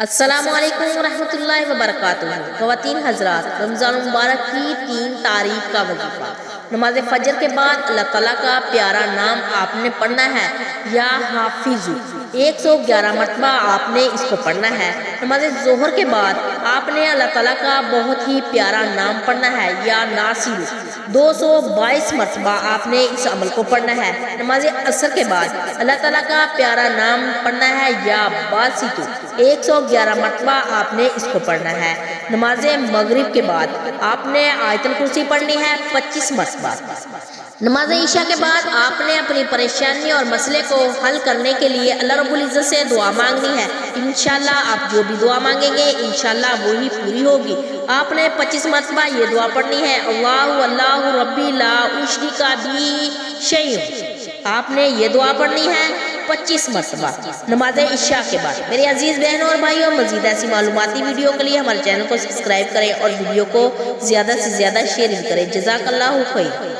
السلام علیکم ورحمۃ اللہ وبرکاتہ۔ خواتین حضرات، رمضان مبارک کی 3 تاریخ کا وظیفہ نماز فجر کے بعد اللہ تعالیٰ کا پیارا نام آپ نے پڑھنا ہے، یا حافظ 111 مرتبہ آپ نے اس کو پڑھنا ہے۔ نماز ظہر کے بعد آپ نے اللہ تعالیٰ کا بہت ہی پیارا نام پڑھنا ہے، یا ناصر 222 مرتبہ آپ نے اس عمل کو پڑھنا ہے۔ نماز عصر کے بعد اللہ تعالیٰ کا پیارا نام پڑھنا ہے، یا باسط 111 مرتبہ آپ نے اس کو پڑھنا ہے۔ نماز مغرب کے بعد آپ نے آیت الکرسی پڑھنی ہے 25 مرتبہ۔ نماز عشاء کے بعد آپ نے اپنی پریشانی اور مسئلے کو حل کرنے کے لیے اللہ رب العزت سے دعا مانگنی ہے۔ انشاءاللہ آپ جو بھی دعا مانگیں گے انشاءاللہ وہی پوری ہوگی۔ آپ نے 25 مرتبہ یہ دعا پڑھنی ہے، اللہ اللہ ربی لا اشرک بہ شیء۔ آپ نے یہ دعا پڑھنی ہے 25 مرتبہ نماز عشاء کے بعد۔ میرے عزیز بہنوں اور بھائیوں، مزید ایسی معلوماتی ویڈیو کے لیے ہمارے چینل کو سبسکرائب کریں اور ویڈیو کو زیادہ سے زیادہ شیئر کریں۔ جزاک اللہ خیر۔